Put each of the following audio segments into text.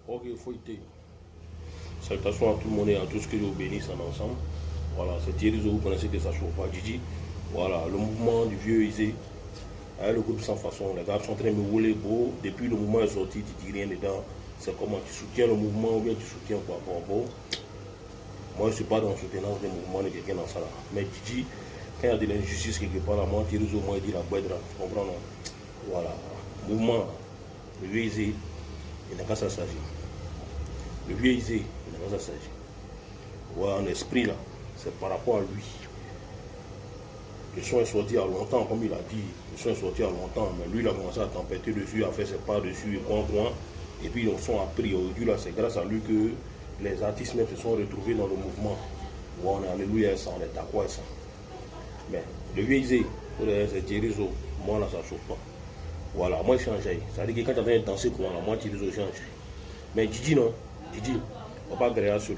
Ok, fouetté. Salutations à tout le monde et à tous que Dieu bénisse en ensemble. Voilà, c'est Thierry, vous connaissez que ça chauffe pas Gigi. Voilà, le mouvement du vieux Isé. Avec le groupe sans façon, les gars sont en train de me rouler beau. Depuis le mouvement est sorti, tu dis rien dedans. C'est comment tu soutiens le mouvement ou bien tu soutiens quoi. Bon. Moi, je ne suis pas dans le soutenance des mouvements de quelqu'un dans ça là. Mais Gigi, quand il y a de l'injustice quelque part là, moi, Thierry, moi, il dit la boîte là. Tu comprends, non? Voilà. Mouvement, le vieux Isé, il n'a qu'à ça s'agir. Le vieux Isé, il n'a qu'à ça s'agir. Ouais, en esprit là, c'est par rapport à lui. Le son est sorti il y a longtemps, comme il a dit. Le son est sorti il y a longtemps, mais lui il a commencé à tempêter dessus, à faire ses pas dessus, et coin. Et puis le son a pris. Aujourd'hui là, c'est grâce à lui que les artistes même se sont retrouvés dans le mouvement. Ouais, on est alléluia, ça, on est à quoi ça. Mais le vieux Isé, c'est Thierry, moi là ça ne chauffe pas. Voilà, moi je change. Ça veut dire que quand tu es en train de danser, quoi, moi Thierry change. Mais Gigi non, Gigi, il ne faut pas agréer seul.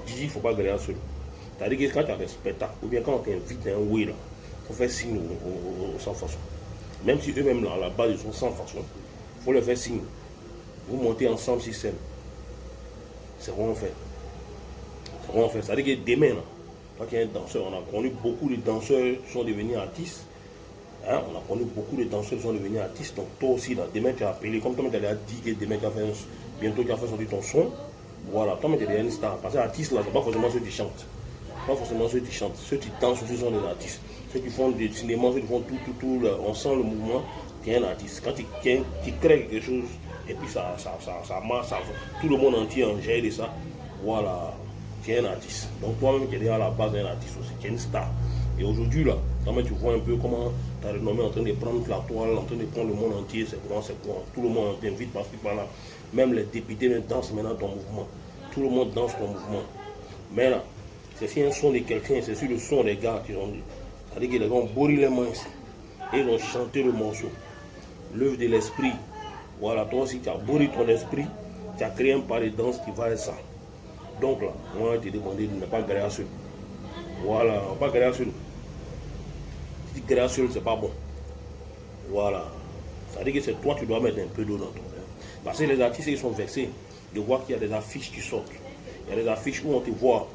Gigi, il ne faut pas agréer seul. C'est-à-dire que quand tu as des spectacles, ou bien quand on t'invite à un oui, il faut faire signe aux sans façon. Même si eux-mêmes, là, à la base, ils sont sans façon, il faut leur faire signe. Vous montez ensemble sur scène. C'est vraiment fait. C'est vraiment fait. C'est-à-dire que demain, là, quand il y a un danseur, on a connu beaucoup de danseurs qui sont devenus artistes. Hein? On a connu beaucoup de danseurs qui sont devenus artistes. Donc toi aussi, là, demain, tu as appelé, comme toi, tu as dit que demain, bientôt, tu as fait sortir ton son. Voilà, toi, tu es une star. Parce que l'artiste, là, ce n'est pas forcément ceux qui chantent. Pas forcément ceux qui chantent, ceux qui dansent aussi sont des artistes. Ceux qui font des cinémas, ceux qui font tout, on sent le mouvement, tu es un artiste. Quand tu crées quelque chose, et puis ça marche, tout le monde entier en gère de ça, voilà, tu es un artiste. Donc toi-même qui es à la base un artiste aussi, tu es une star. Et aujourd'hui là, tu vois un peu comment ta renommée est en train de prendre la toile, en train de prendre le monde entier, c'est quoi. Tout le monde t'invite parce que par là, même les députés dansent maintenant ton mouvement. Tout le monde danse ton mouvement. Mais là, c'est si un son de quelqu'un, c'est sur le son des gars qui ont dit. C'est-à-dire que les gars ont bourré les mains ici. Et ils ont chanté le morceau. L'œuvre de l'esprit. Voilà, toi aussi tu as bourré ton esprit, tu as créé un pas de danse qui va être ça. Donc là, moi je t'ai demandé de ne pas créer seul. Voilà, pas créer seul. Si tu crées seul, c'est pas bon. Voilà. C'est-à-dire que c'est toi qui dois mettre un peu d'eau dans ton verre. Parce que les artistes ils sont vexés de voir qu'il y a des affiches qui sortent. Il y a des affiches où on te voit.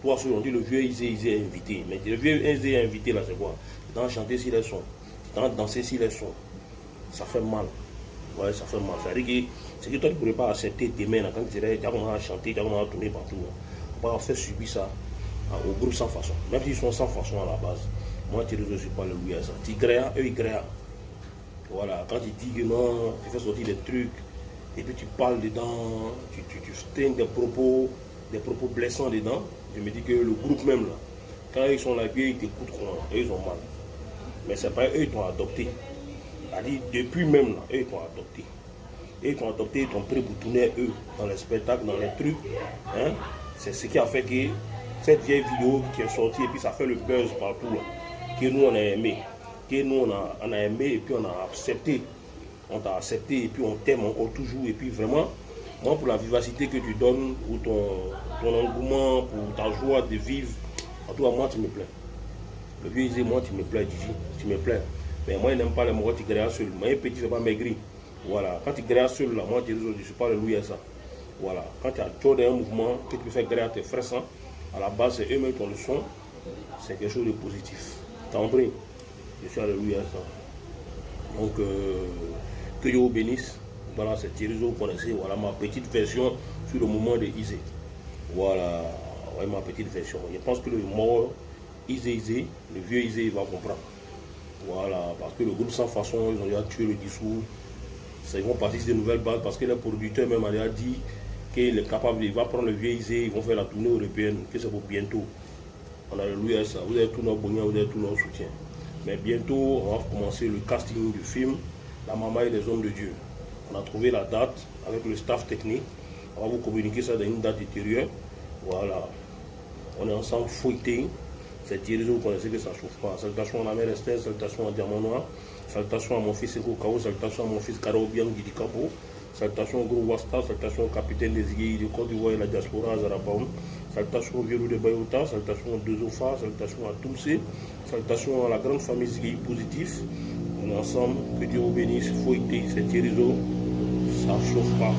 Toi, on dit le vieux Isé invité. Mais le vieux Isé invité, là, c'est quoi? C'est dans chanter sur les sons. C'est dans danser sur les sons. Ça fait mal. Ouais, ça fait mal. C'est-à-dire que c'est que toi, tu ne pourrais pas accepter demain, là, quand tu as commencé à chanter, tu as commencé à tourner partout. On va faire subir ça au groupe sans façon. Même s'ils sont sans façon à la base. Moi, tu ne suis pas le louis à ça. Tu créas, eux, ils créent. Voilà, quand tu dis que non, tu fais sortir des trucs, et puis tu parles dedans, tu tiens des propos blessants dedans. Je me dis que le groupe même là, quand ils sont là, ils t'écoutent, eux ils ont mal. Mais c'est pas eux qui t'ont adopté. C'est-à-dire, depuis même là, eux ils t'ont adopté. Eux ils t'ont adopté, ils t'ont pré-boutonné eux, dans les spectacles, dans les trucs. Hein? C'est ce qui a fait que cette vieille vidéo qui est sortie, et puis ça fait le buzz partout, là, que nous on a aimé. Que nous on a aimé, et puis on a accepté. On t'a accepté, et puis on t'aime encore toujours, et puis vraiment, moi pour la vivacité que tu donnes, ou ton engouement, pour ta joie de vivre, en tout cas moi tu me plais. Le vieux disait, moi tu me plais, Gigi, tu me plais. Mais moi je n'aime pas les mots qui créent seul. Moi un petit c'est pas maigri. Voilà, quand tu crées seul là, moi je ne suis pas le louis à ça. Voilà, quand tu as trop d'un mouvement, que tu peux faire créer à tes frères sans, à la base c'est eux-mêmes qui ont le son, c'est quelque chose de positif. T'as compris? Je suis alléluia à ça. Donc, que Dieu vous bénisse. Voilà, c'est Thierry, vous connaissez. Voilà ma petite version sur le mouvement de Isé. Voilà, ouais, ma petite version. Je pense que le mot Isé, le vieux Isé, il va comprendre. Voilà, parce que le groupe sans façon, ils ont déjà tué le discours. Ils vont partir sur de nouvelles bases parce que le producteur même a déjà dit qu'il est capable, il va prendre le vieux Isé, ils vont faire la tournée européenne, que c'est pour bientôt. On a alléluia ça. Vous avez tout notre bonheur, vous avez tout notre soutien. Mais bientôt, on va commencer le casting du film La Maman et les Hommes de Dieu. On a trouvé la date avec le staff technique. On va vous communiquer ça dans une date ultérieure. Voilà. On est ensemble fouettés. C'est Thierry, vous connaissez que ça ne chauffe pas. Salutations à la mère Esther, salutations à Diamant Noir, salutations à mon fils Eko Kao, salutations à mon fils Karo Bian Didi Kapo, salutations au gros Wasta, salutations au capitaine des Iguilles de Côte d'Ivoire et la diaspora à Zarabaoum, salutations au Vieux de Bayota, salutations aux deux Ofa, salutations à Toumsé, salutations à la grande famille Ziguilles positif. On est ensemble, que Dieu vous bénisse, fouettés, c'est Thierry, ça ne chauffe pas.